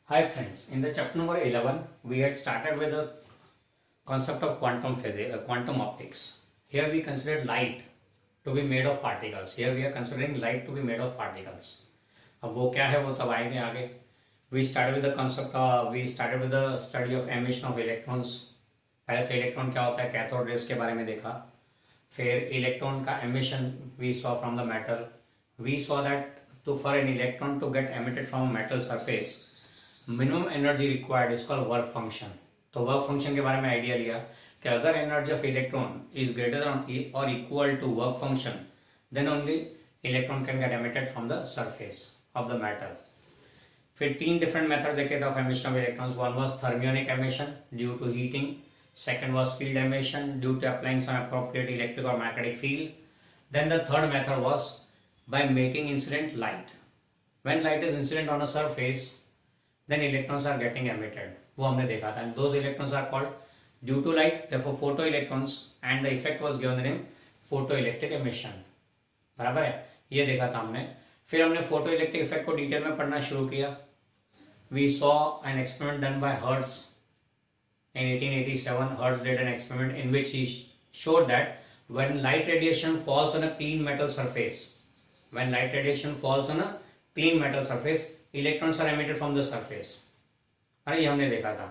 Hi friends, in the chapter number 11, we had started with the concept of quantum physics, quantum optics. Here we considered light to be made of particles. Here we are considering light to be made of particles. अब वो क्या है वो तब आएंगे आगे. We started with the concept we started with the study of emission of electrons. पहले तो इलेक्ट्रॉन क्या होता है, कैथोड रेस के बारे में देखा. फिर इलेक्ट्रॉन का emission we saw from the metal. We saw that for an electron to get emitted from a metal surface, minimum energy required is called work function. तो वर्क फंक्शन के बारे में आइडिया लिया कि अगर energy of electron is greater than और equal to work function then only electron can get emitted from the surface of the metal. फिर तीन डिफरेंट मेथड्स देखे थे of emission of electrons. One was thermionic emission due to heating. Second was field emission due to applying some appropriate electric और magnetic field. Then the third method was by making incident light. When light is incident on a surface then electrons are getting emitted. वो हमने देखा था. And those electrons are called due to light, therefore photoelectrons, and the effect was given the name photoelectric emission. बराबर है, ये देखा था हमने. फिर हमने photoelectric effect को डिटेल में पढ़ना शुरू किया. We saw an experiment done by Hertz in 1887. Hertz did an experiment in which he showed that when light radiation falls on a clean metal surface, electrons are emitted from the surface. अरे ये हमने देखा था.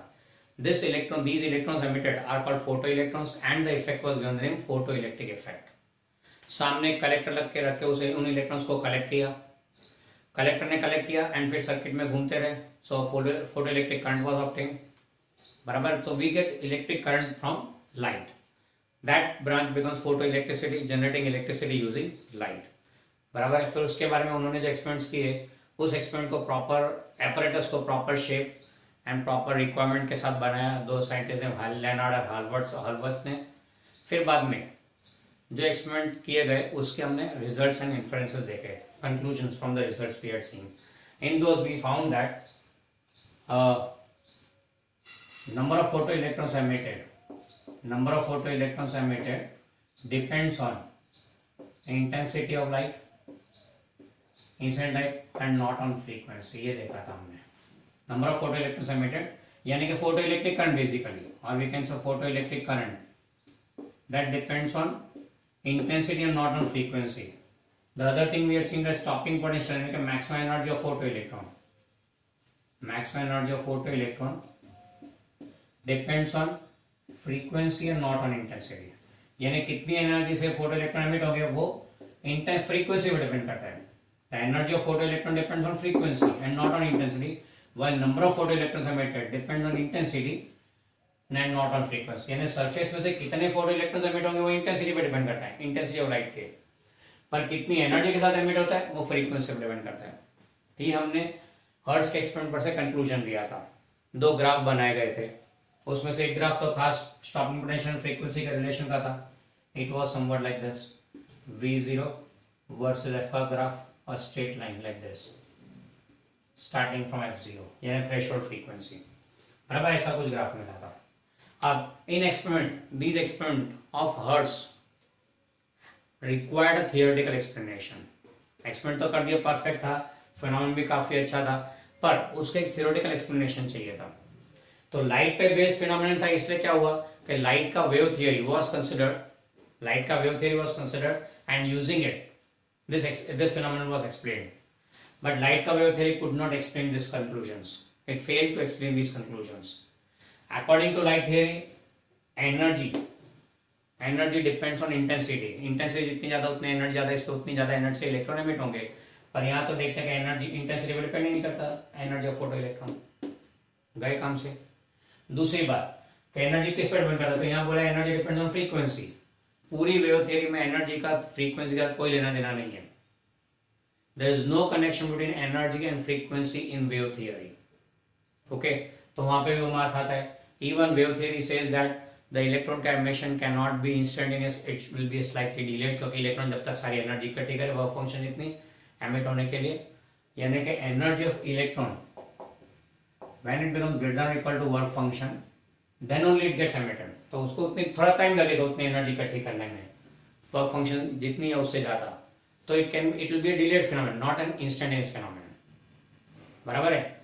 These electrons emitted are called photoelectrons and the effect was given the name photoelectric effect. सामने collector लग के रखे उसे उन इलेक्ट्रॉन्स को कलेक्ट किया. कलेक्टर ने कलेक्ट किया एंड फिर सर्किट में घूमते रहे. So photoelectric current was obtained. बराबर. तो we get electric current from light. That branch becomes photoelectricity, generating electricity using light. बराबर. फिर उसके बारे में उन्होंने जो एक्सपेरिमेंट्स किए उस एक्सपेरिमेंट को प्रॉपर एपरेटस को proper shape and proper requirement के साथ बनाया. दो साइंटिस्ट ने, लेनार्ड और हॉलवर्ट्स ने. फिर बाद में जो एक्सपेरिमेंट किए गए उसके हमने रिजल्ट्स एंड इन्फरेंसेस देखे, conclusions from the research we had seen. In those we found that number of photoelectrons emitted depends on intensity of light, incident light and not on frequency. ये देखा था हमने. Number of photo electrons emitted यानी कि photo electric current basically, और we can say photo electric current that depends on intensity and not on frequency. The other thing we have seen that stopping potential यानी कि maximum energy of photo electron depends on frequency and not on intensity. यानी कितनी energy से photo electron emit हो गया वो frequency पर depend करता है. The energy of photoelectron depends on frequency and not on intensity, while number of photoelectrons emitted depends on intensity and not on frequency. यानी सरफेस में से कितने फोटोइलेक्ट्रॉन्स एमिट होंगे वो इंटेंसिटी पे डिपेंड करता है, इंटेंसिटी ऑफ लाइट के. पर कितनी एनर्जी के साथ एमिट होता है वो फ्रीक्वेंसी पे डिपेंड करता है. ये हमने हर्ट्ज के एक्सपेरिमेंट पर से कंक्लूजन लिया था. दो ग्राफ बनाए गए थे. उसमें से एक ग्राफ तो खास स्टॉपिंग पोटेंशियल फ्रीक्वेंसी का रिलेशन का था. It was somewhat like this, V0 versus f का graph, a straight line like this starting from f0 यानी threshold frequency. बराबर ऐसा कुछ ग्राफ मिला था. अब इन these experiment of Hertz required a theoretical explanation. Experiment तो कर दिया, परफेक्ट था, फिनोमेनन भी काफी अच्छा था, पर उसके एक थियोरेटिकल एक्सप्लेनेशन चाहिए था. तो लाइट पे बेस्ड फिनोमेनन था, इसलिए क्या हुआ कि लाइट का wave theory was considered and using it this phenomenon was explained, but light ka wave theory could not explain these conclusions. It failed to explain these conclusions. According to light theory, energy depends on intensity. Intensity जितनी ज्यादा उतनी energy ज्यादा, इससे उतनी ज्यादा energy से electron emit होंगे. पर यहाँ तो देखते हैं कि एनर्जी इंटेंसिटी पर डिपेंड नहीं करता. एनर्जी ऑफ फोटो इलेक्ट्रॉन गए काम से. दूसरी बात कि एनर्जी किस पर डिपेंड करता है, तो यहाँ बोला एनर्जी डिपेंड्स ऑन फ्रीक्वेंसी. पूरी वेव थ्योरी में एनर्जी का फ्रीक्वेंसी का कोई लेना देना नहीं है. There is no connection between energy and frequency in wave theory. Okay, तो वहां पे भी मार खाता है. Even wave theory says that the electron का emission can not be instantaneous, it will be slightly delayed, क्योंकि इलेक्ट्रॉन जब तक सारी एनर्जी इकट्ठी करे वर्क फंक्शन इतनी एमिट होने के लिए, यानी कि energy of electron when it becomes greater और equal to work function then only it gets emitted. तो उसको उतनी थोड़ा टाइम लगेगा उतनी एनर्जी इकट्ठी करने में. वर्क फंक्शन जितनी है उससे ज्यादा, तो it will be a delayed phenomenon, not an instantaneous phenomenon. बराबर है.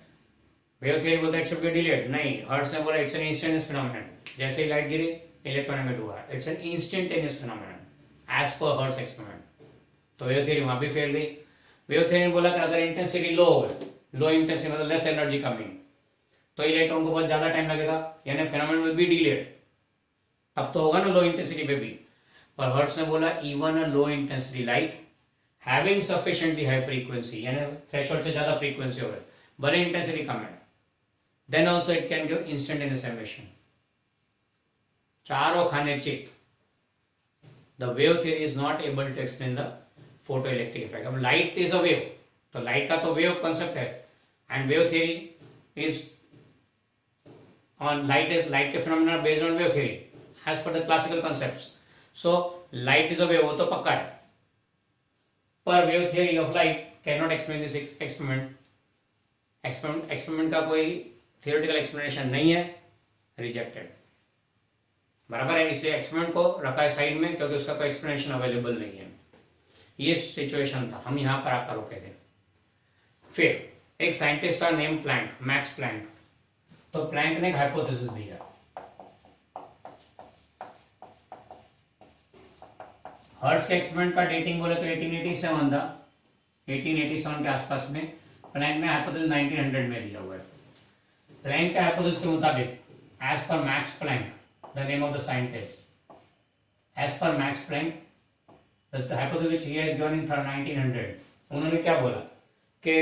वेव थियरी बोलता है इट शुड बी डिलेड, नहीं, हर्ट्ज ने बोला इट्स एन इंस्टेंटेनियस फिनोमेनन, जैसे ही लाइट गिरी इलेक्ट्रॉन एमिट हुआ, it's an instantaneous phenomenon as per Hertz experiment. तो वेव थियरी वहां भी फेल गई। वेव थियरी ने बोला कि अगर इंटेंसिटी लो हो, लो इंटेंसिटी मतलब लेस एनर्जी कमिंग, तो इलेक्ट्रॉन को बहुत ज्यादा टाइम लगेगा, यानी फिनोमेनन विल बी डिलेड, तब तो होगा ना लो इंटेंसिटी पे भी। पर हर्ट्ज ने बोला इवन अ low intensity light having sufficiently high frequency, यानी थ्रेशोल्ड से ज्यादा फ्रीक्वेंसी हो, भले इंटेंसिटी कम है, then also it can give instantaneous emission। चारों खाने चित। The wave theory is not able to explain the photoelectric effect। अब light is a wave, तो light का तो wave concept है, and wave theory is on light के phenomena are based on wave theory as per the classical concepts। So light is a wave, वो तो पक्का है, पर wave theory of light cannot explain this experiment। Experiment का कोई theoretical explanation नहीं है, रिजेक्टेड, बराबर है। इसलिए एक्सपेरिमेंट को रखा है साइड में, क्योंकि उसका कोई एक्सप्लेनेशन अवेलेबल नहीं है। ये सिचुएशन था, हम यहां पर आकर रुके थे। फिर एक साइंटिस्ट था नेम प्लैंक, मैक्स प्लैंक। तो प्लैंक ने एक हाइपोथेसिस दिया। हर्ट्ज के एक्सपेरिमेंट का डेटिंग बोले तो 1887 था, 1887 के आसपास में। प्लैंक ने हाइपोथेसिस 1900 में दिया हुआ है। प्लैंक के हाइपोथेसिस के मुताबिक, as per Max Planck, the name of the scientist, as per Max Planck, the hypothesis which he has given in 1900, उन्होंने क्या बोला कि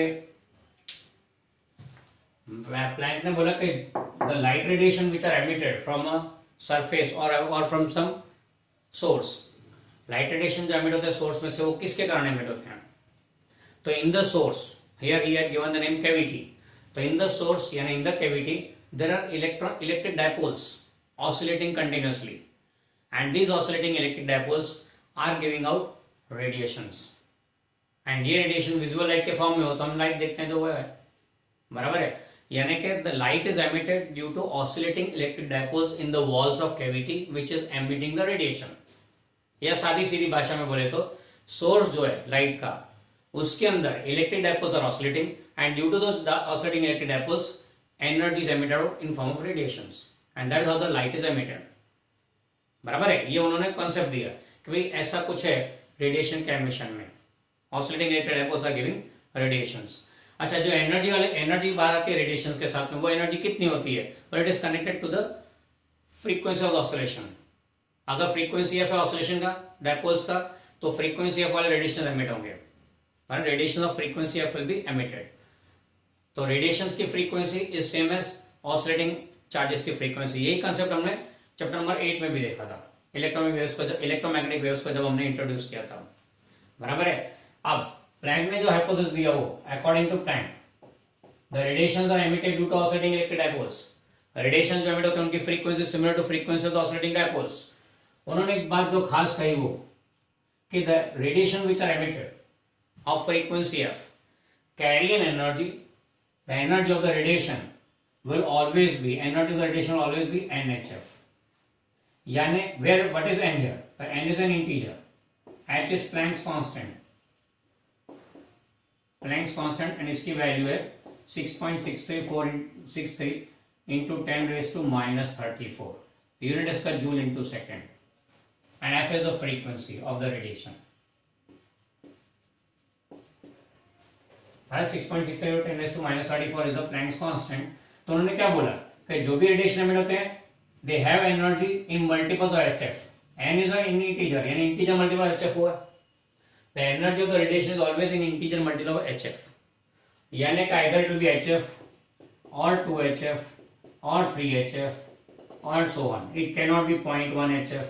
प्लैंक ने बोला कि the light radiation which are emitted from a surface और from some source, light radiation जो emit होते हैं सोर्स में से, वो किसके कारण एमिट होते हैं? तो in the source, here he had given the name cavity, so in the source yani in the cavity there are electric dipoles oscillating continuously, and these oscillating electric dipoles are giving out radiations, and ये radiation visible light के form में हो, तो हम light देखते हैं जो वो है, बराबर है। यानी कि the light is emitted due to oscillating electric dipoles in the walls of cavity which is emitting the radiation। या सादी सीधी भाषा में बोले तो सोर्स जो है लाइट का, उसके अंदर electric dipoles are oscillating, and due to those oscillating electric dipoles energy is emitted in form of radiations, and that is how the light is emitted, बराबर है। ये उन्होंने कॉन्सेप्ट दिया कि भाई ऐसा कुछ है रेडिएशन के एमिशन में, oscillating electric dipoles are giving radiations. अच्छा, जो एनर्जी बाहर आती है रेडिएशंस के साथ में, वो एनर्जी कितनी होती है? But it is connected to the frequency of oscillation. अगर फ्रीक्वेंसी एफ है ऑसिलेशन का, डायपोल्स का, तो फ्रीक्वेंसी एफ वाले रेडिएशन एमिट होंगे, radiation of frequency F will be emitted. तो रेडिएशंस की frequency is same as oscillating charges की फ्रीक्वेंसी। यही कंसेप्ट हमने चैप्टर नंबर 8 में भी देखा था, इलेक्ट्रोमैग्नेटिक वेव्स को जब हमने इंट्रोड्यूस किया था, बराबर है। अब प्लैंक ने जो हाइपोथेसिस दिया वो, according to Planck, the radiations are emitted due to oscillating electric dipoles. Radiation जो एमिट होते हैं उनकी frequency similar to frequency of the oscillating dipoles. उन्होंने एक बात जो खास कही वो कि the radiation which are emitted of frequency f carry an energy, the energy of the radiation will always be nhf, yani where what is n here? The n is an integer, h is Planck's constant and इसकी value है 6.63463 into 10 raised to minus 34, unit इसका joule into second, and f is the frequency of the radiation। 6.63 10 raised to minus 34 is the Planck's constant। तो उन्होंने क्या बोला कि जो भी रेडिएशन एमिट होते हैं they have energy in multiples of hf, n is an integer यानी integer multiple of hf हुआ, the energy of the radiation is always in integer multiple of hf, यानी कि either it will be hf or 2hf or 3hf or so on, it cannot be 0.1 hf,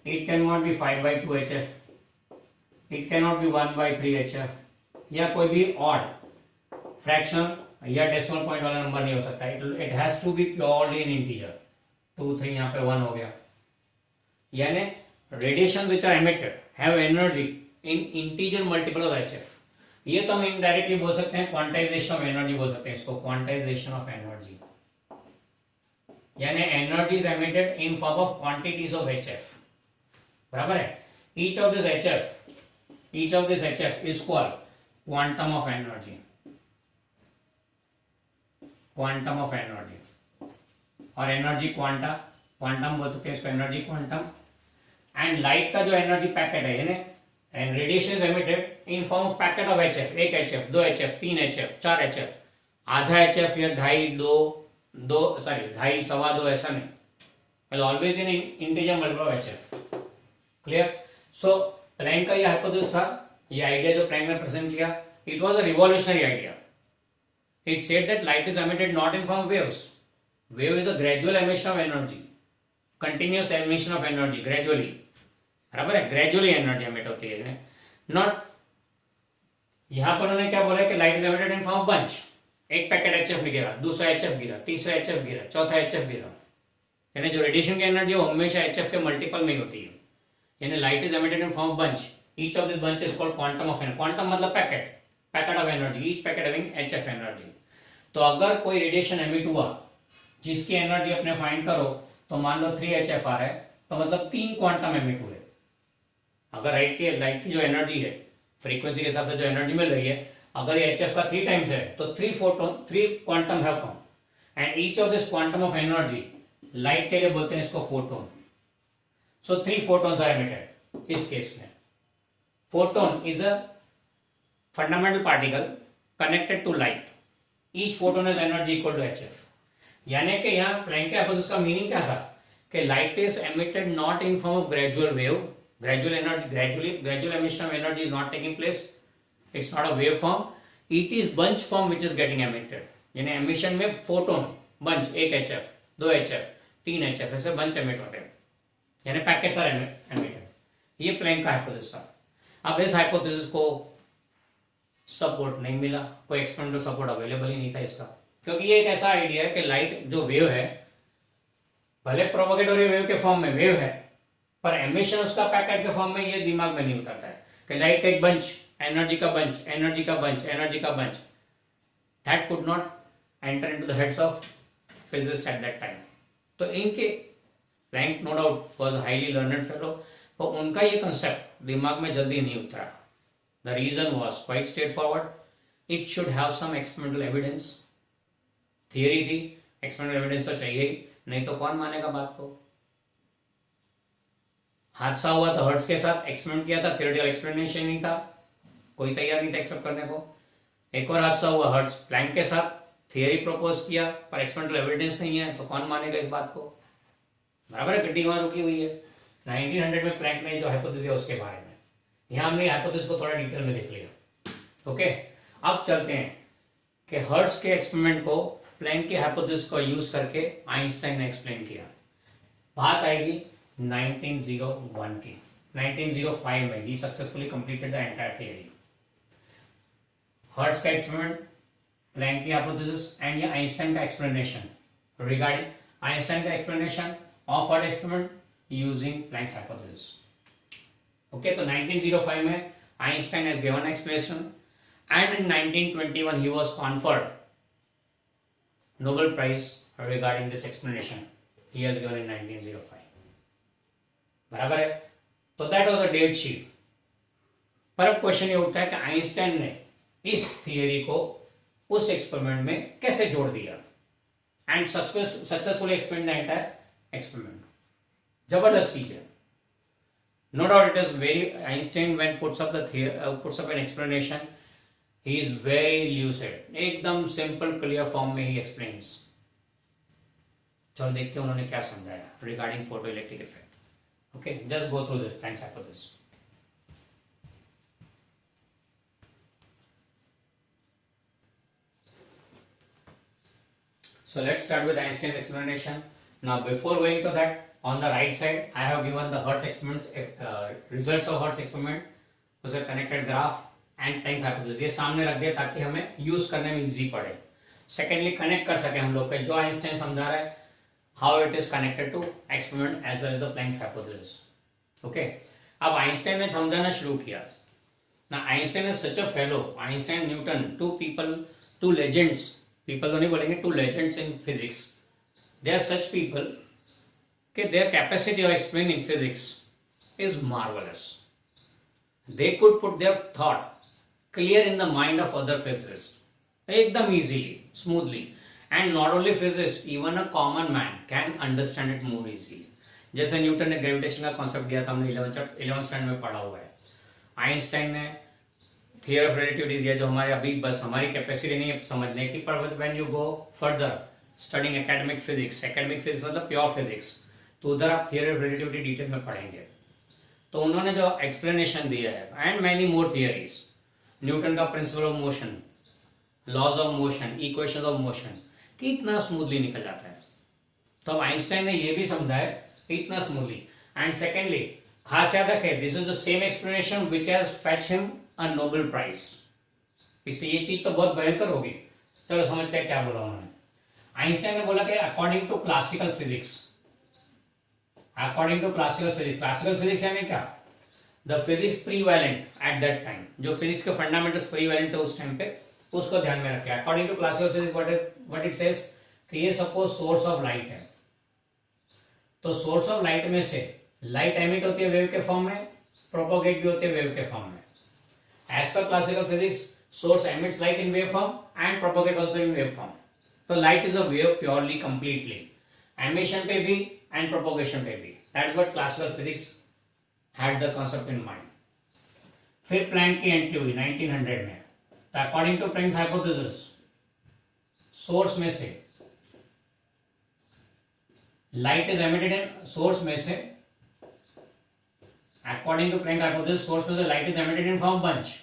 it cannot be 5/2 hf, it cannot be 1/3 hf, या कोई भी odd fractional या decimal point वाला number नहीं हो सकता, it has to be purely in integer. 2 3 यहाँ पे 1 हो गया, यानी radiation which are emitted have energy in integer multiple of HF. ये तो हम इनडायरेक्टली बोल सकते हैं क्वांटाइजेशन ऑफ एनर्जी बोल सकते हैं इसको, क्वांटाइजेशन ऑफ एनर्जी, यानी energy is emitted in form of quantities of HF, बराबर है। Each of this HF is called quantum of energy, quantum of energy, और एनर्जी क्वांटम बोल सकते हैं इसको, एनर्जी क्वांटम। एंड लाइट का जो एनर्जी पैकेट है यानी and radiation is emitted in form of packet of H F, 1 H F, 2 H F, 3 H F, 4 H F, आधा एच एफ या ढाई, दो सॉरी ढाई, सवा दो, ऐसा नहीं, always in integer multiple of H F. Clear? So Planck का ये हाइपोथेसिस था, ये आइडिया जो प्लैंक ने प्रेजेंट किया, it was a revolutionary idea. It said that light is emitted not in form waves, wave is a gradual emission of energy, continuous emission of energy gradually, बराबर है, gradually energy emit होती है, not. यहां पर उन्होंने क्या बोला कि light is emitted in form of bunch, एक पैकेट एचएफ गिरा, दूसरा एचएफ गिरा, तीसरा एचएफ गिरा, चौथा एचएफ गिरा, यानी जो रेडिएशन की एनर्जी है वो हमेशा एचएफ के मल्टीपल में ही होती है, यानी light is emitted in form of bunch, each of this bunch is called quantum of energy, quantum मतलब packet, packet of energy, each packet having HF energy. तो अगर कोई रेडिएशन एमिट हुआ जिसकी एनर्जी अपने फाइंड करो, तो मान लो 3 एच आ रहा है, तो मतलब 3 क्वांटम एमिट हुए। अगर लाइट की जो एनर्जी है, फ्रीक्वेंसी के हिसाब से जो एनर्जी मिल रही है, अगर ये एच का 3 टाइम्स है तो 3 quantum have come, and each of this quantum of energy, light के लिए बोलते हैं इसको photon. So 3 photons are emitted इस केस में। Photon is a fundamental particle connected to light, each photon is energy equal to H. यानी कि यहाँ प्लैंक के हाइपोथेसिस का मीनिंग क्या था कि light is emitted not in form of gradual wave, gradual energy, gradual emission of energy is not taking place, it's not a wave form, it is bunch form which is getting emitted, यानी emission में photon bunch, 1 HF, 2 HF, 3 HF, ऐसे bunch emit होते हैं, यानी packets are emitted. ये Planck का hypothesis था। अब इस हाइपोथेसिस को सपोर्ट नहीं मिला, कोई एक्सपेरिमेंटल सपोर्ट अवेलेबल ही नहीं था इसका, क्योंकि ये एक ऐसा आइडिया है कि लाइट जो वेव है, भले प्रोपोगेटरी वेव के फॉर्म में वेव है, पर एमिशन उसका पैकेट के फॉर्म में, ये दिमाग में नहीं उतरता है कि लाइट का एक बंच, एनर्जी का बंच, एनर्जी का बंच, एनर्जी का bunch, that could not enter into the heads of physicist at that time. तो इनके Planck no doubt was highly learned fellow, तो उनका ये कंसेप्ट दिमाग में जल्दी नहीं उतरा। The reason was quite straight forward, it should have some experimental evidence. Theory थी, एक्सपेरिमेंटल एविडेंस तो चाहिए ही, नहीं तो कौन मानेगा बात को। हादसा हुआ था हर्ट्ज के साथ, एक्सपेरिमेंट किया था, थियोरेटिकल एक्सप्लेनेशन नहीं था, कोई तैयार नहीं था एक्सेप्ट करने को। एक और हादसा हुआ हर्ट्ज प्लैंक के साथ, थियरी प्रपोज किया पर एक्सपेरिमेंटल एविडेंस नहीं है, तो कौन मानेगा इस बात को। बराबर है, गड्डी वहां रुकी हुई है। 1900 में प्लैंक ने जो हाइपोथेसिस है उसके बारे में, यहाँ हमने हाइपोथेसिस को थोड़ा डिटेल में देख लिया। ओके, अब चलते हैं कि हर्ट्ज के एक्सपेरिमेंट को प्लैंक के हाइपोथेसिस को यूज करके आइंस्टाइन ने एक्सप्लेन किया। बात आएगी 1901 की। 1905 में ही successfully completed the entire theory. Hertz का एक्सपेरिमेंट, प्लैंक की हाइपोथेसिस एंड ये आइंस्टाइन का एक्सप्लेनेशन रिगार्डिंग आइंस्टाइन का explanation of Hertz experiment using Planck's hypothesis. Okay, तो 1905 में Einstein has given explanation and in 1921 he was conferred Nobel Prize regarding this explanation he has given in 1905। बराबर है, तो that was a dead sheet। पर अब question ये उठता है कि आइंस्टाइन ने इस थियरी को उस एक्सपेरिमेंट में कैसे जोड़ दिया and successfully explain the entire experiment. जबरदस्त चीज है, no doubt it is very, Einstein when puts up an explanation he is very lucid, एकदम सिंपल क्लियर फॉर्म में ही एक्सप्लेन्स। चलो देखते हैं उन्होंने क्या समझाया regarding photo electric effect. Okay, just go through this Planck's hypothesis. So let's start with Einstein's explanation. Now before going to that, on the right side I have given the Hertz experiments, results of Hertz experiment, उसका connected graph and Planck's hypothesis ये सामने रख दिया ताकि हमें use करने में easy पड़े। सेकेंडली कनेक्ट कर सके हम लोग के जो आइंस्टाइन समझा रहा है, how it is connected to experiment as well as the Planck's hypothesis. Okay, अब आइंस्टाइन ने समझाना शुरू किया ना। Einstein is such a fellow, Einstein, Newton, two legends, people तो नहीं बोलेंगे, 2 legends in physics. They are such people कि their capacity of explaining physics is marvellous. They could put their thought clear in the mind of other physicists, एकदम easily, smoothly, and not only physicist, even a common man can understand it more easily. जैसे Newton ने gravitation का concept दिया था, हमने 11th standard में पढ़ा हुआ है। आइंस्टाइन ने थियरी ऑफ रिलेटिविटी दिया, जो हमारे अभी बस हमारी कैपेसिटी नहीं है समझने की, पर when you go further studying academic physics मतलब प्योर फिजिक्स, तो उधर आप थियरी ऑफ रिलेटिविटी डिटेल में पढ़ेंगे। तो उन्होंने जो एक्सप्लेनेशन दिया है and many more theories, Newton का principle of motion, laws of motion, equation of motion, कितना स्मूथली निकल जाता है। तो अब आइंस्टाइन ने ये भी समझा है इतना स्मूथली। एंड सेकेंडली, खास याद रखें, this is the same explanation which has fetch him a Nobel prize. इससे ये चीज तो बहुत भयंकर होगी। चलो समझते हैं क्या बोला उन्होंने। आइंस्टाइन ने बोला कि according to classical physics, classical physics यानी क्या, the physics prevalent at that time, जो फिजिक्स के फंडामेंटल्स प्रीवैलेंट थे उस टाइम पे, उसको ध्यान में रखें। According to classical physics what it says कि ये सपोज सोर्स ऑफ लाइट है, तो सोर्स ऑफ लाइट में से लाइट एमिट होती है वेव के फॉर्म में, प्रोपोगेट भी होती है वेव के फॉर्म में। As per classical physics, source emits light in wave form and propagates also in wave form. तो light is a wave purely completely, emission पे भी एंड प्रोपोगेशन पे भी। That is what classical physics had the concept in mind. फिर Planck की entry हुई 1900 में। तो according to Planck's hypothesis, source में से light is emitted in source में से, according to Planck hypothesis, source में से light is emitted in form bunch,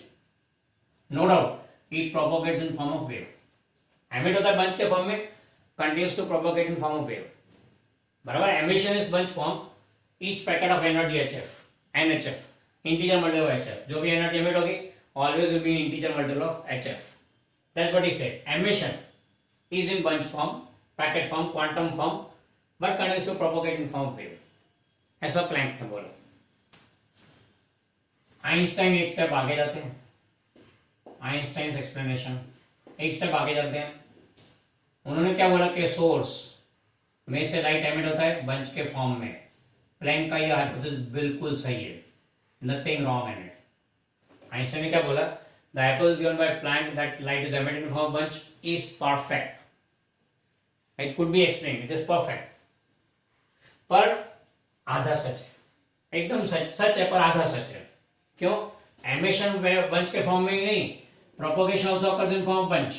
no doubt it propagates in form of wave. Emit होता है बंच के form में, continues to propagate in form of wave, बराबर। Emission is bunch form, each packet of energy NHF, integer multiple of HF, जो भी energy emit होगी always will be an integer multiple of hf. That's what he said. Emission is in bunch form, packet form, quantum form, but continues to propagate in form of wave. ऐसा Planck ने बोला। Einstein एक step आगे जाते हैं, Einstein explanation एक step आगे जाते हैं। उन्होंने क्या बोला कि सोर्स में से लाइट एमिट होता है बंच के फॉर्म में। प्लैंक का यह हाइपोथेसिस बिल्कुल सही है, nothing wrong in it. Einstein ने क्या बोला, the hypothesis given by Planck that light is emitted in form of bunch is perfect, it could be explained, it is perfect, पर आधा सच है। एकदम सच है पर आधा सच है। क्यों? एमिशन बंच के फॉर्म में ही नहीं, propagation also occurs in form of bunch,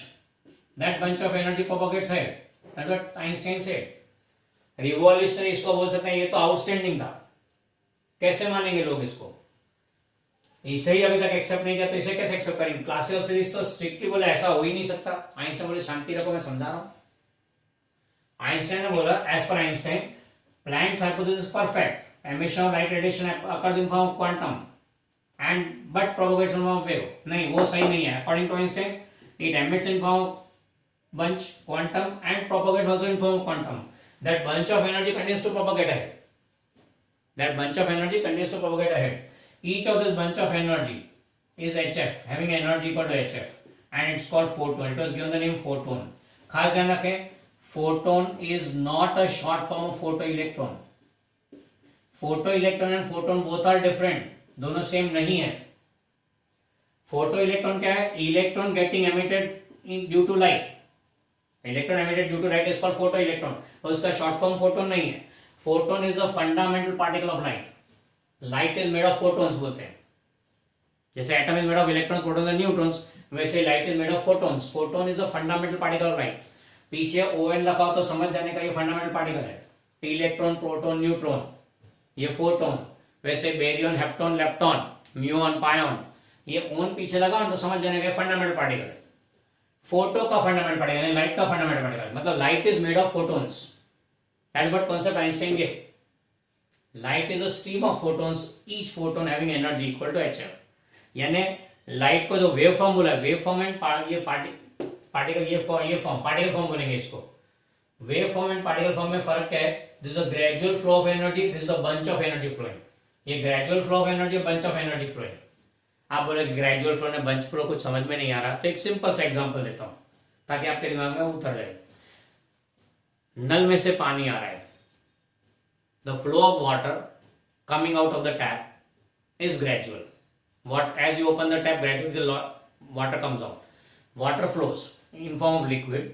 that bunch of energy propagates है, that's what Einstein said. Revolutionary इसको बोल सकते हैं, ये तो आउटस्टैंडिंग था। कैसे मानेंगे लोग इसको? इसे ही अभी तक एक्सेप्ट नहीं किया, तो इसे कैसे एक्सेप्ट करेंगे? क्लासिकल फिजिक्स तो स्ट्रिक्टली बोले ऐसा हो ही नहीं सकता। आइंस्टाइन बोले शांति रखो, मैं समझा रहा हूं। आइंस्टाइन ने बोला, एज पर Einstein, Planck's hypothesis perfect, emission of light radiation occurs in form of quantum and but propagates in form of wave. नहीं, वो सही नहीं है। According to Einstein, it emits in form of bunch quantum and propagates also in form of quantum. That bunch of energy continues to propagate ahead. That bunch of energy continues to propagate ahead. Each of this bunch of energy is hf, having energy equal to hf, and it's called photon. It was given the name photon. खास ध्यान रखें, photon is not a short form of photoelectron. Photoelectron and photon both are different. दोनों same नहीं है। Photoelectron क्या है? Electron getting emitted due to light. Electron emitted due to light is called photo electron, और उसका short form photon नहीं है। Photon is a fundamental particle of light. Light is made of photons बोलते हैं। जैसे atom is made of electrons, protons and neutrons, वैसे light is made of photons. Photon is a fundamental particle of light. पीछे ON लगा हो तो समझ जाने का ये फंडामेंटल पार्टिकल है। इलेक्ट्रॉन, प्रोटॉन, न्यूट्रॉन, ये फोटोन। वैसे बेरियन, हेप्टॉन, लेप्टॉन, म्यूऑन, पायोन, ये ओन पीछे लगा हो तो समझ जाने का फंडामेंटल पार्टिकल है। फोटो का फंडामेंटल पार्टिकल यानी लाइट का फंडामेंटल पार्टिकल, मतलब light is made of photons. That is what concept Einstein gave. Light is a stream of photons, each photon having energy equal to hf। यानी light को जो wave form बोला, wave form and ये particle, ये form particle form बोलेंगे इसको। Wave form and particle form में फर्क क्या है? This is a gradual flow of energy, this is a bunch of energy flowing. ये gradual flow of energy, bunch of energy flowing. आप बोले ग्रेजुअल फ्लो ने बंच फ्लो कुछ समझ में नहीं आ रहा, तो एक सिंपल सा एग्जांपल देता हूं ताकि आपके दिमाग में उतर जाए। नल में से पानी आ रहा है, the flow of water coming out of the tap is gradual. What as you open the tap, gradually the water comes out. Water flows in form of liquid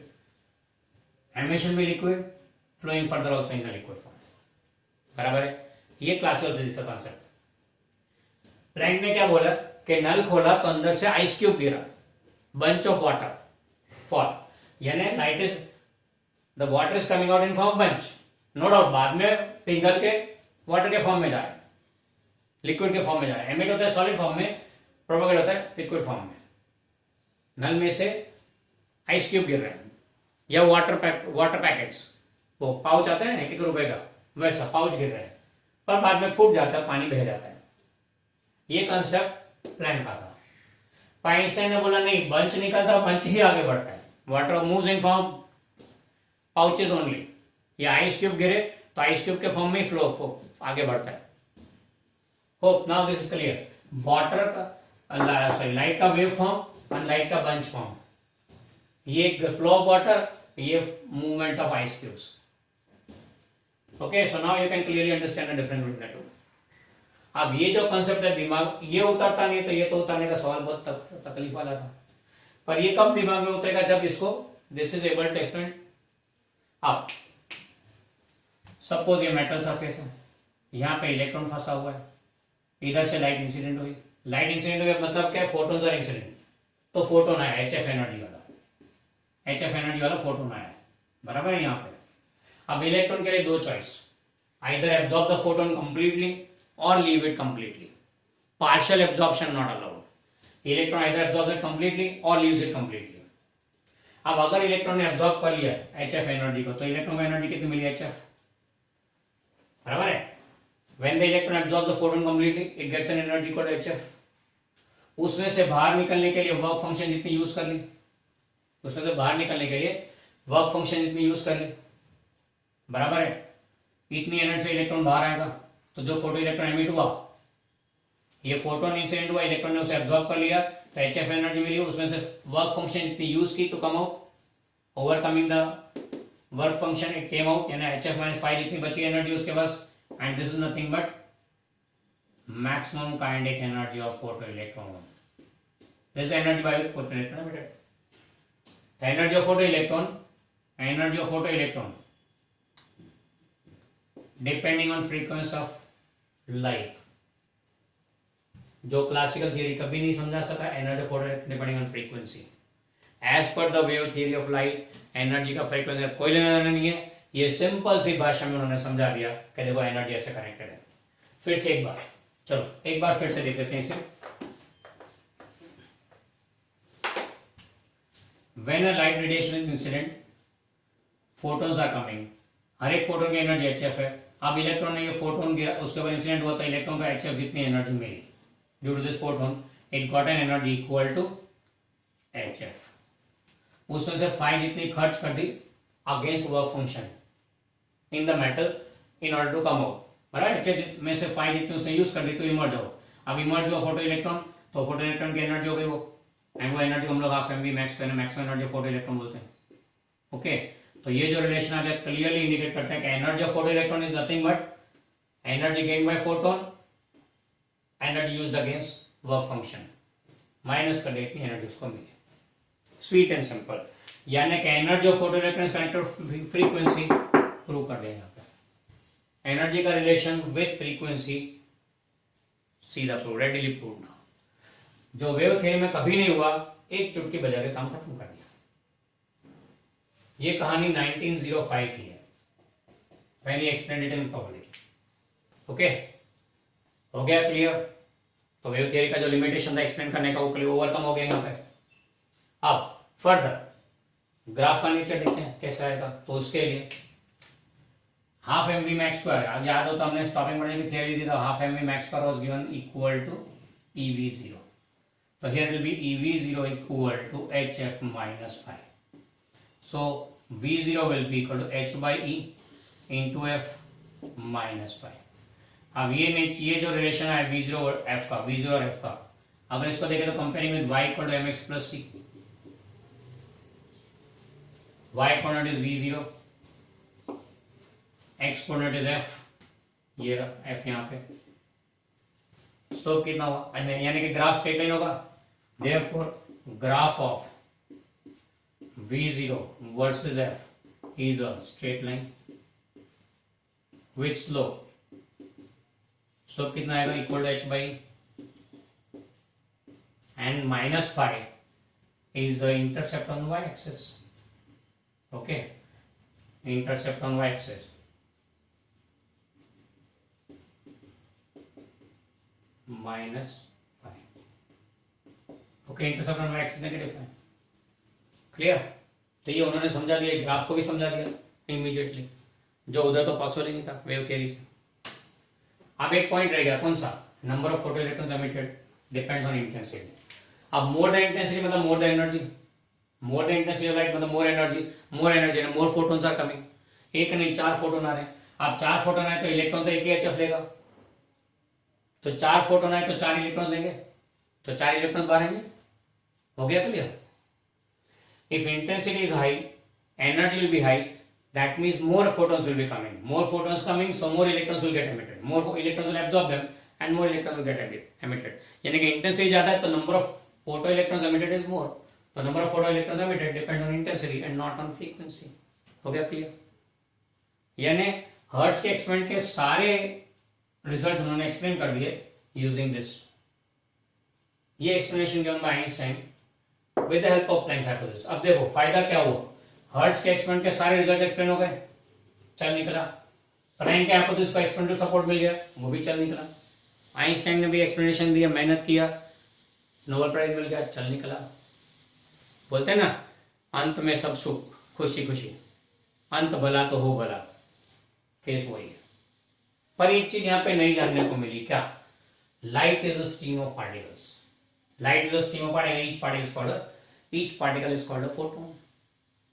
emission भी liquid, flowing further also in the liquid form. बराबर है, ये classical physics का concept. Planck ने क्या बोला कि नल खोला तो अंदर से आइस क्यूब गिरा, बंच ऑफ वाटर फॉल, यानी light is the water is coming out in form bunch, no doubt बाद में पिघल के वाटर के फॉर्म में जा रहा है, लिक्विड के फॉर्म में जा रहा है। एमिट होता है सॉलिड फॉर्म में, प्रोपेगेट होता है लिक्विड फॉर्म में। नल में से आइस क्यूब गिर रहे हैं या वाटर पैकेट्स, वो पाउच आता है ना 1-1 रुपए का, वैसा पाउच गिर रहे हैं, पर बाद में फूट जाता है, पानी बह जाता है। ये कंसेप्ट प्लैंक का था। आइंस्टाइन ने बोला नहीं, बंच निकलता, बंच ही आगे बढ़ता है, water moves in form pouches only. या आइस क्यूब गिरे तो आइस क्यूब के फॉर्म में ही फ्लो आगे बढ़ता है। Hope now this is clear. Water का सॉरी लाइट का वेव फॉर्म और लाइट का बंच फॉर्म, ये फ्लो ऑफ वाटर, ये movement of ice cubes. Okay, so now you can clearly understand the difference between the two. अब ये जो concept है दिमाग, ये उतरता नहीं तो ये तो उतरने का सवाल बहुत तकलीफ वाला था, पर ये कब दिमाग में उतरेगा, जब इसको this is able to explain. अब सपोज ये मेटल सरफेस है, यहाँ पे इलेक्ट्रॉन फंसा हुआ है, इधर से लाइट इंसिडेंट हुई, लाइट इंसिडेंट हुई मतलब क्या है, फोटोन्स आर इंसिडेंट, तो फोटोन आया HF एनर्जी वाला, HF एनर्जी वाला फोटोन आया, बराबर है। यहाँ पे अब इलेक्ट्रॉन के लिए दो choice, either absorb the photon completely और leave it completely, partial absorption not allowed, electron either absorb it completely और लीव्स इट कंप्लीटली। अब अगर इलेक्ट्रॉन ने एब्जॉर्ब कर लिया HF एनर्जी को, तो इलेक्ट्रॉन को एनर्जी कितनी मिली, HF, बराबर है। When the electron absorbs the photon completely, it gets an energy called HF. उसमें से बाहर निकलने के लिए वर्क फंक्शन जितनी यूज कर ली, उसमें से बाहर निकलने के लिए वर्क फंक्शन जितनी यूज कर ली, बराबर है, इतनी एनर्जी से इलेक्ट्रॉन बाहर आएगा। तो जो फोटो इलेक्ट्रॉन एमिट हुआ, ये फोटोन इंसिडेंट हुआ, इलेक्ट्रॉन ने उसे एब्जॉर्ब कर लिया, तो HF एनर्जी मिली, उसमें से वर्क फंक्शन जितनी यूज की to come out, overcoming the work function, it came out, यानी HF-5 जितनी बची एनर्जी उसके पास, and this is nothing but maximum kinetic energy of photoelectron. This is the energy by which photoelectron emitted. The energy of photoelectron depending on frequency of light. जो classical theory कभी नहीं समझा सका, energy of photoelectron depending on frequency. As पर the wave theory of light, energy का frequency का कोई लेना देना नहीं है, ये सिंपल सी भाषा में उन्होंने समझा दिया कि देखो एनर्जी ऐसे कनेक्टेड है। फिर से एक बार, चलो एक बार फिर से देख लेते हैं इसे। When a light radiation is incident, photons are coming, हर एक फोटोन की एनर्जी HF है। अब इलेक्ट्रॉन ने ये फोटोन गिरा, उसके ऊपर इंसिडेंट हुआ, तो इलेक्ट्रॉन का HF जितनी एनर्जी मिली due to this photon, it got an energy equal to HF। उसमें से फाई जितनी खर्च कर दी against work function in the metal in order to come out, बराबर। HF में से फाई जितनी उसने यूज कर दी तो इमर्ज हो, अब इमर्ज हुआ फोटो इलेक्ट्रॉन, तो फोटो इलेक्ट्रॉन की एनर्जी हो गई वो, एंड वो एनर्जी हम लोग half m v maximum energy photo electron बोलते हैं। ओके, तो ये जो रिलेशन आ गया क्लियरली इंडिकेट करता है कि energy of photo electron is nothing but energy gain by photon, energy used against work function, minus कर दे इतनी एनर्जी उसको मिली। स्वीट एंड सिंपल, यानी कि energy of photo electron is connected frequency, prove कर दे यहाँ पे एनर्जी का रिलेशन विथ फ्रीक्वेंसी, सीधा प्रूव, रेडिली प्रूव ना। जो वेव थ्योरी में कभी नहीं हुआ, एक चुटकी बजा के काम खत्म कर दिया। ये कहानी 1905 की है, when he explained it in public. Okay, हो गया क्लियर। तो वेव थ्योरी का जो लिमिटेशन था एक्सप्लेन करने का, वो क्लियर ओवरकम हो गया यहाँ पे। अब फर्दर ग्राफ का नेचर देखते हैं कैसा आएगा। तो उसके लिए half m v max square, याद हो तो हमने स्टॉपिंग पोटेंशियल की थ्योरी दी था, half m v max square was given equal to EV0, तो here will be EV0 equal to HF minus 5, so V0 will be equal to H by E into F minus 5। अब ये जो relation है V0 और F का, V0 और F का, अगर इसको देखें तो comparing with y equal to mx plus c, y coordinate is V0, x coordinate is F, ये F यहाँ पे। स्लोप कितना हुआ, यानी कि ग्राफ स्ट्रेट लाइन होगा, therefore graph of V0 versus F is a straight line with slope कितना आएगा equal to h by and minus 5 is the intercept on y axis. Okay, intercept on y axis. Minus 5. Okay, intercept on y axis negative 5. Clear? तो ये उन्होंने समझा दिया, graph को भी समझा दिया इमीडिएटली, जो उधर तो पॉसिबल ही नहीं था वेव थियरी से। अब एक पॉइंट रह गया, कौन सा? Number of photo electrons emitted depends on intensity. अब मोर द इंटेंसिटी मतलब more the energy, more the intensity of light मतलब मोर एनर्जी ना, मोर फोटोन्स आर कमिंग। एक नहीं 4 फोटोन आ रहे हैं। अब 4 फोटोन आए तो इलेक्ट्रॉन तो एक ही एचएफ लेगा, तो 4 फोटोन आए तो 4 इलेक्ट्रॉन लेंगे, तो 4 इलेक्ट्रॉन बाहर आएंगे। हो गया clear? If intensity is high, energy will be high. That means more photons will be coming. More photons coming, so more electrons will get emitted. More electrons will absorb them, and more electrons will get emitted. यानी कि intensity ज़्यादा है तो number of photo electrons emitted is more. So number of photo electrons emitted depends on intensity and not on frequency. हो गया clear? यानी hertz के experiment के सारे रिजल्ट उन्होंने एक्सप्लेन कर दिए यूजिंग दिस। ये explanation given by Einstein with the help of Planck's hypothesis. अब देखो फायदा क्या हुआ, हर्ट्ज के एक्सपेरिमेंट के सारे रिजल्ट्स एक्सप्लेन हो गए, चल निकला। प्लैंक के हाइपोथेसिस को एक्सपेरिमेंटल सपोर्ट मिल गया, वो भी चल निकला। आइंस्टाइन ने भी एक्सप्लेनेशन दिया, मेहनत किया, नोबेल प्राइज मिल गया, चल निकला। बोलते हैं ना, अंत में सब सुख खुशी खुशी, अंत भला तो हो भला, केस वही है। पर एक चीज यहाँ पे नहीं जानने को मिली, क्या? Light is a stream of particles. Light is a stream of particle, each particle is called a photon.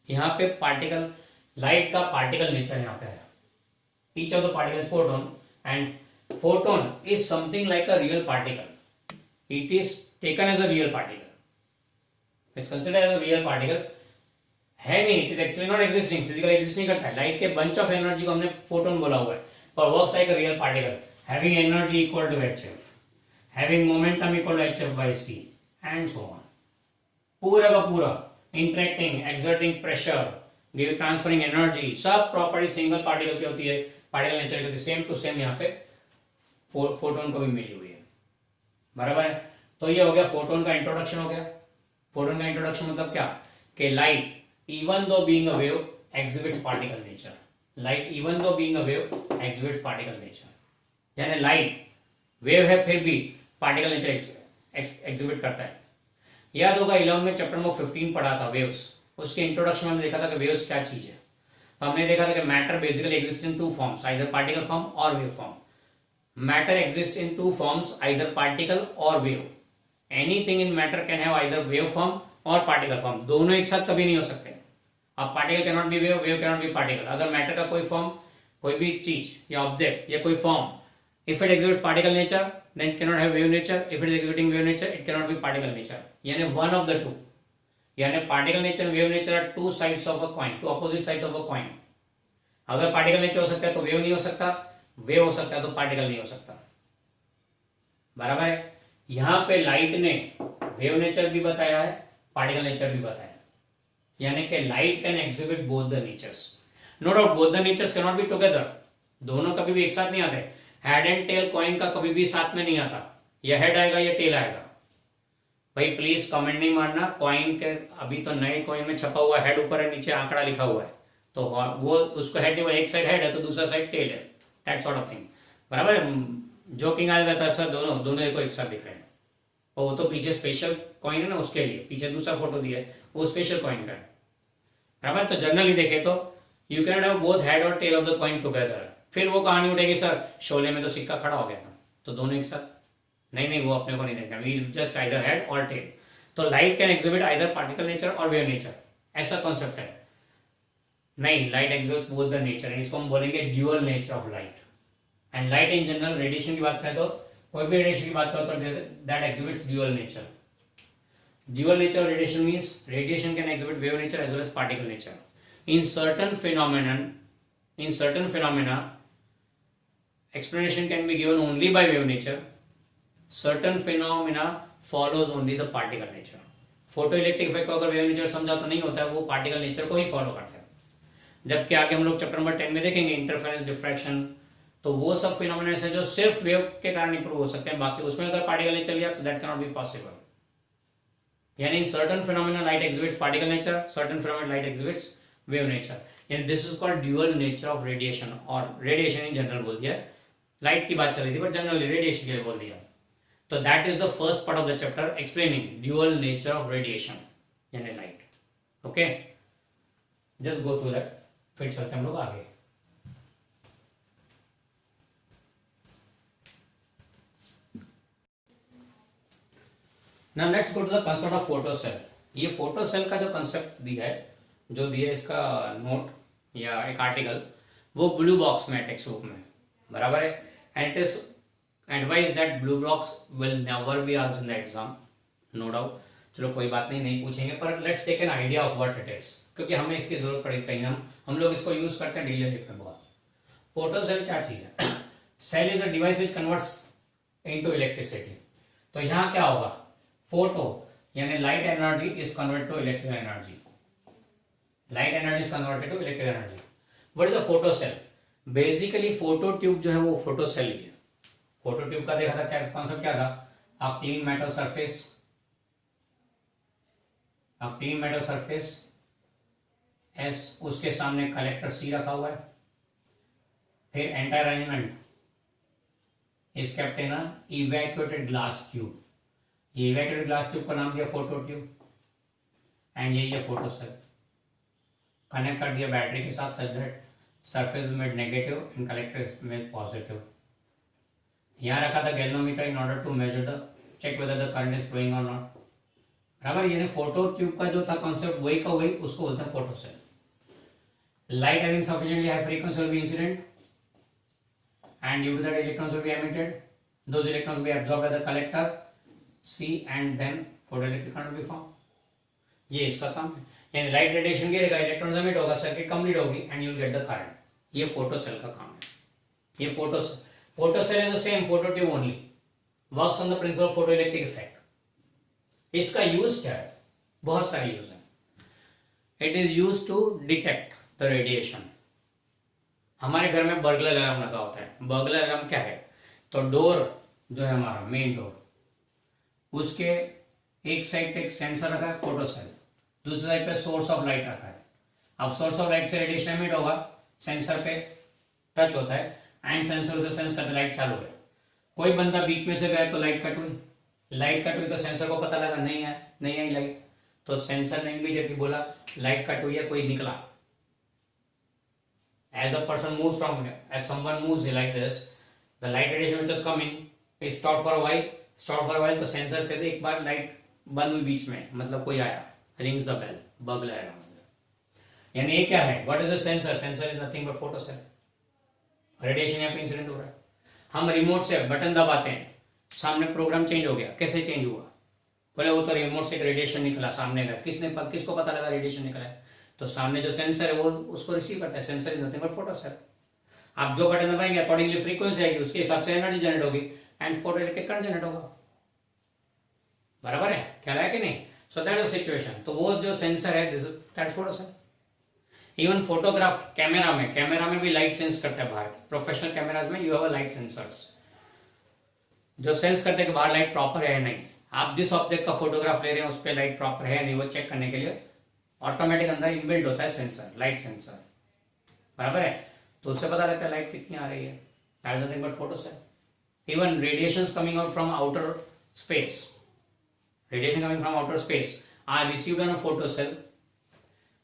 यहाँ पे पार्टिकल, लाइट का पार्टिकल नेचर यहाँ पे है। Each of the particle is photon, and photon is something like a real particle. It is taken as a real particle, it's considered as a real particle. है नहीं, it is actually not existing, physically exist नहीं करता है। Light के bunch of energy को हमने photon बोला हुआ है, पर works like a real particle, having energy equal to hf, having momentum equal to hf by c and so on. पूरा का पूरा interacting, exerting pressure, give transferring energy, सब प्रॉपर्टी सिंगल पार्टिकल की होती है, पार्टिकल नेचर की होती है, सेम टू सेम यहाँ पे फोटोन को भी मिली हुई है। बराबर है? तो ये हो गया फोटोन का इंट्रोडक्शन हो गया। फोटोन का इंट्रोडक्शन मतलब क्या? कि light even though being a wave exhibits particle nature. Light even though being a wave exhibits particle nature, यानी लाइट वेव है फिर भी पार्टिकल नेचर एग्जिबिट करता है। याद होगा 11 में चैप्टर में 15 पढ़ा था वेव्स, उसके इंट्रोडक्शन में हमने देखा था कि वेव्स क्या चीज है। तो हमने देखा था कि matter basically exist in 2 forms, either particle form और wave form. Matter exist in 2 forms, either particle और wave. Anything in matter can have either wave form और पार्टिकल फॉर्म, दोनों एक साथ कभी नहीं हो सकते। अब particle can not be wave, wave can not be particle. अगर मैटर का कोई फॉर्म, कोई भी चीज या ऑब्जेक्ट या कोई form, if it exhibits particle nature then it cannot have wave nature, if it is exhibiting wave nature it cannot be particle nature, यानी one of the two, यानी particle nature wave nature are two sides of a coin, two opposite sides of a coin। अगर particle nature हो सकता है तो wave नहीं हो सकता, wave हो सकता है तो particle नहीं हो सकता। बराबर है? यहाँ पे लाइट ने wave nature भी बताया है, particle nature भी बताया है, यानी कि light can exhibit both the natures। no doubt both the natures cannot be together, दोनों कभी भी एक साथ नहीं आते। हेड एंड टेल कॉइन का कभी भी साथ में नहीं आता, या हेड आएगा या टेल आएगा। भाई प्लीज कमेंट नहीं मारना, कॉइन के अभी तो नए कॉइन में छपा हुआ हेड ऊपर है, नीचे आंकड़ा लिखा हुआ है, तो वो उसको हेड नहीं, एक साइड हेड है तो दूसरा साइड टेल है, दैट सॉर्ट ऑफ थिंग। बराबर है? जोकिंग आ जाता है सर, दोनों देखो एक साथ दिख रहे हैं। और वो तो पीछे स्पेशल कॉइन है ना, उसके लिए पीछे दूसरा फोटो दिया है, वो स्पेशल कॉइन का है। बराबर? तो जनरली देखे तो you can have both head और tail of the coin together. फिर वो कहानी उठेगी सर शोले में तो सिक्का खड़ा हो गया था, तो दोनों एक साथ नहीं, वो अपने को नहीं देखना, वी जस्ट आइदर हेड और टेल। तो light can exhibit either particle nature और वेव नेचर, ऐसा कॉन्सेप्ट है नहीं। Light exhibits both the nature, इसको हम बोलेंगे dual nature of light. And light in general radiation की बात करें तो, कोई भी रेडिएशन की बात करें तो that exhibits dual nature. Dual nature of radiation means radiation can exhibit wave nature as well as particle nature. In certain phenomena explanation can be given only by wave nature, certain phenomena follows only the particle nature। Photo electric effect को अगर wave nature समझा तो नहीं होता है, वो particle nature को ही follow करता है। जबकि आगे हम लोग चैप्टर नंबर 10 में देखेंगे इंटरफेरेंस, डिफ्रैक्शन, तो वो सब फिनोमेना ऐसे जो सिर्फ वेव के कारण ही प्रूव हो सकते हैं, बाकी उसमें अगर पार्टिकल नेचर लिया तो that can not be possible. यानी in certain phenomena light exhibits particle nature, certain phenomena light exhibits wave nature, यानी this is called dual nature of radiation, और रेडिएशन इन जनरल बोल दिया, लाइट की बात चल रही थी बट जनरली रेडिएशन के लिए बोल दिया। तो that is the first part of the chapter explaining dual nature of radiation यानी light. Okay, just go through that, फिर चलते हम लोग आगे। Now let's go to the concept of photocell. ये फोटोसेल का जो कांसेप्ट दिया है, जो दिया है इसका नोट या एक आर्टिकल, वो ब्लू बॉक्स में है टेक्स्ट बुक में, बराबर है। And it is advise that blue box will never be asked in the exam, no doubt. चलो कोई बात नहीं, नहीं पूछेंगे, पर let's take an idea of what it is, क्योंकि हमें इसकी जरूरत पड़ेगी कहीं, हम लोग इसको यूज करते हैं डेली लाइफ में बहुत। फोटोसेल क्या चीज है? Cell is a device which converts into electricity. तो यहाँ क्या होगा, फोटो यानी light energy is convert to electric energy, light energy is converted to electric energy. What is a photo cell? Basically photo tube जो है वो photo cell ही है। Photo tube का देखा था क्या कॉन्सेप्ट, क्या था? A clean metal surface, a clean metal surface S, उसके सामने कलेक्टर सी रखा हुआ है, फिर entire arrangement is kept in a evacuated glass tube. ये इवैक्यूएटेड ग्लास ट्यूब का नाम दिया फोटो ट्यूब, एंड यही है फोटो सेल। कनेक्ट कर दिया बैटरी के साथ such that surface made negative and collector made positive. यहाँ रखा था galvanometer in order to measure the check whether the current is flowing or not, बराबर। यानी फोटो ट्यूब का जो था कॉन्सेप्ट वही का वही, उसको बोलते हैं photo cell. Light having sufficiently high frequency will be incident and due to that electrons will be emitted, those electrons will be absorbed by the collector C and then photoelectric current will be formed। ये इसका काम है, यानी light radiation गिरेगा, electrons emit होगा, circuit complete होगी and you will get the current. ये photo cell का काम है। ये photo cell is the same photo tube only, works on the principle of photoelectric effect. इसका यूज क्या है? बहुत सारे यूज है। It is use to detect the radiation. हमारे घर में बर्गलर अलार्म लगा होता है। बर्गलर अलार्म क्या है? तो डोर जो है हमारा मेन डोर, उसके एक साइड पे एक सेंसर रखा है फोटो सेल, दूसरी साइड पे सोर्स ऑफ लाइट रखा है। अब सोर्स ऑफ लाइट से रेडिएशन एमिट होगा, सेंसर पे टच होता है एंड सेंसर उसे सेंस करता है लाइट चालू है। कोई बंदा बीच में से गया तो लाइट कट हुई, लाइट कट हुई तो सेंसर को पता लगा नहीं आई लाइट, तो सेंसर ने इमीडिएटली बोला लाइट कट हुई है, कोई निकला। As the person moves from here, as someone moves like this, the light radiation which is coming is stopped for a while, तो सेंसर से एक बार लाइट बंद हुई बीच में, मतलब कोई आया, rings the bell, burglar alarm. यानी ये क्या है? What is a sensor? Sensor is nothing but photo cell। Radiation यहाँ पे इंसिडेंट हो रहा है, हम रिमोट से बटन दबाते हैं, सामने प्रोग्राम चेंज हो गया। कैसे चेंज हुआ? बोले वो तो रिमोट से एक रेडिएशन निकला सामने का, किसको पता लगा रेडिएशन निकला है? तो सामने जो सेंसर है वो उसको रिसीव करता है। Sensor is nothing but photo cell. आप जो बटन दबाएंगे अकॉर्डिंगली फ्रीक्वेंसी आएगी, उसके हिसाब से एनर्जी जनरेट होगी एंड फोटोइलेक्ट्रिक करंट जनरेट होगा, बराबर है? ख्याल है कि नहीं? So that is situation. तो वो जो सेंसर है that is photo cell. Even photograph camera में भी लाइट सेंस करता है बाहर। प्रोफेशनल कैमराज में you have a light sensors जो सेंस करते हैं कि बाहर लाइट प्रॉपर है या नहीं। आप जिस ऑब्जेक्ट का फोटोग्राफ ले रहे हैं उस पर लाइट प्रॉपर है या नहीं, वो चेक करने के लिए ऑटोमेटिक अंदर इनबिल्ट होता है सेंसर, लाइट सेंसर, बराबर है? तो उससे पता लगता है लाइट कितनी आ रही है। That is nothing but photo cell. Even radiations coming out from outer space, radiation coming from outer space are received on a photocell.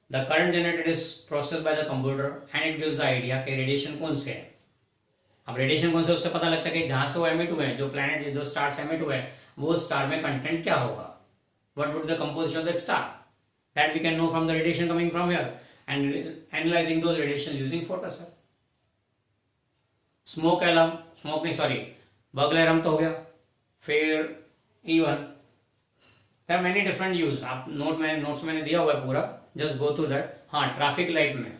The current generated is processed by the computer and it gives the idea कि radiation कौन से है। अब radiation कौन से, उससे पता लगता है कि जहां से वो एमिट हुए हैं, जो प्लैनेट जो स्टार से एमिट हुए हैं, वो स्टार में कंटेंट क्या होगा, what would the composition of that star, that we can know from the radiation coming from here and analyzing those radiations using photocell. Smoke alarm, smoke नहीं sorry burglar alarm तो हो गया। फिर even many different use, आप notes मैंने दिया हुआ है पूरा, जस्ट गो थ्रू दैट। हाँ, ट्रैफिक लाइट में,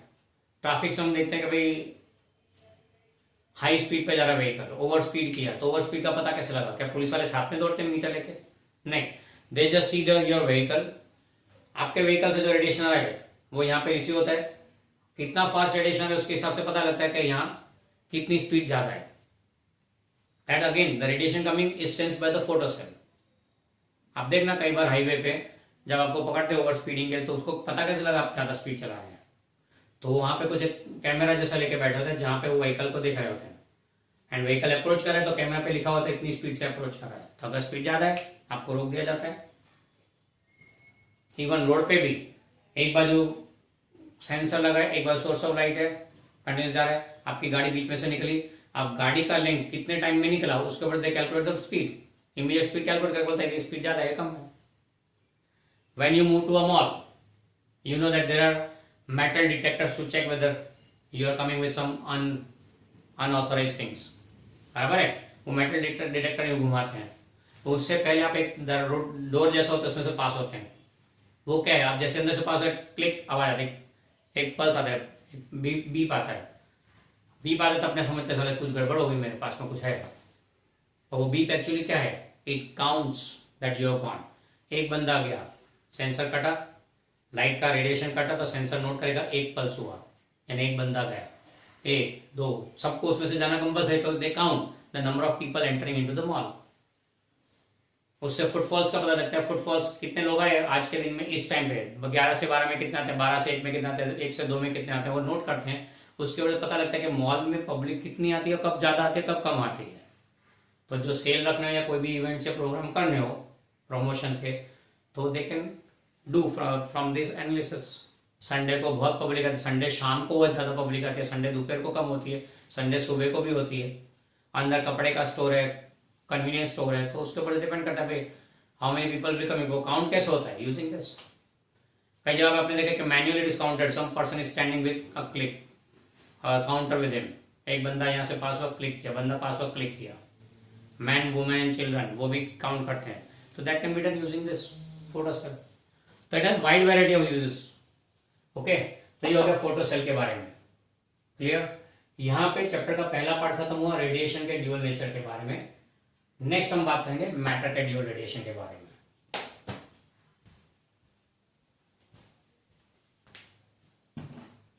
ट्रैफिक से हम देखते हैं कि भाई हाई स्पीड पे जा रहा व्हीकल, ओवर स्पीड किया, तो ओवर स्पीड का पता कैसे लगा? क्या पुलिस वाले साथ में दौड़ते हैं मीटर लेके? नहीं, they just see your vehicle. आपके व्हीकल से जो रेडिएशन आ रहा है वो यहाँ पे रिसीव होता है कितना फास्ट रेडिएशन है उसके हिसाब से पता लगता है कि यहाँ कितनी स्पीड ज्यादा है. That again the radiation coming is sensed by the photo cell. आप देखना कई बार हाईवे पे जब आपको पकड़ते ओवर स्पीडिंग के तो उसको पता कैसे लगा आप ज्यादा स्पीड चला रहे हैं. तो वहां पे कुछ कैमरा जैसा लेके बैठे होते हैं जहां पे वो व्हीकल को देख रहे होते हैं एंड व्हीकल अप्रोच कर रहे हैं तो कैमरा पे लिखा होता है इतनी स्पीड से अप्रोच कर रहा है. तो अगर स्पीड ज्यादा है आपको रोक दिया जाता है. इवन रोड पे भी एक बाजू सेंसर लगा है, एक बाजू सोर्स ऑफ लाइट है, कंटिन्यूस जा रहा है, आपकी गाड़ी बीच में से निकली, आप गाड़ी का लेंथ कितने टाइम में निकला उसके ऊपर they calculate the speed, immediate speed calculate करके बोलता है कि स्पीड ज्यादा है कम है. When you move to a mall you know that there are metal detectors to check whether you are coming with some unauthorized things. बराबर है. वो मेटल डिटेक्टर ये घुमाते हैं. तो उससे पहले आप एक डोर जैसा होता है उसमें से पास होते हैं. वो क्या है, आप जैसे अंदर से पास होते क्लिक आवाज आती है, एक पल्स आता है, बीप आता है. बीप आता है तो अपने समझते चले कुछ गड़बड़ हो गई मेरे पास में कुछ है. और वो बीप एक्चुअली क्या है, it counts that you have gone. एक बंदा गया, सेंसर कटा, लाइट का रेडिएशन कटा तो सेंसर नोट करेगा एक पल्स हुआ यानी एक बंदा गया. 1 2 सबको उसमें से जाना कंपल्सरी तो they count the number of people entering into the mall. उससे फुटफॉल्स का पता लगता है. फुटफॉल्स कितने लोग आए आज के दिन में इस टाइम पे 11 से 12 में कितने आते हैं, 12 से 1 में कितने आते हैं, 1 से 2 में कितने आते हैं, वो नोट करते हैं. उसके वजह पता लगता है कि मॉल में पब्लिक कितनी आती है, कब ज़्यादा आती है कब कम आती है. तो जो सेल रखने हो या कोई भी इवेंट्स या प्रोग्राम करने हो प्रमोशन के तो they can do from this analysis. Sunday को बहुत पब्लिक आती है, संडे शाम को बहुत ज़्यादा पब्लिक आती है, संडे दोपहर को कम होती है, संडे सुबह को भी होती है. अंदर कपड़े का स्टोर है, कन्वीनियंस स्टोर है, तो उसके ऊपर डिपेंड करता है भाई how many people will coming. वो काउंट कैसे होता है यूजिंग दिस. कई जगह आपने देखा कि manually discounted, some person is standing with a click counter with him. एक बंदा यहाँ से पास हुआ क्लिक किया, बंदा पास हुआ क्लिक किया. मैन वुमेन एंड चिल्ड्रन वो भी काउंट करते हैं. तो that can be done using this photo cell. तो it has wide variety of uses. Okay, तो ये हो गया फोटो सेल के बारे में. क्लियर. यहाँ पे चैप्टर का पहला पार्ट खत्म हुआ रेडिएशन के ड्यूअल नेचर के बारे में. नेक्स्ट हम बात करेंगे मैटर के ड्यूअल रेडिएशन के बारे में.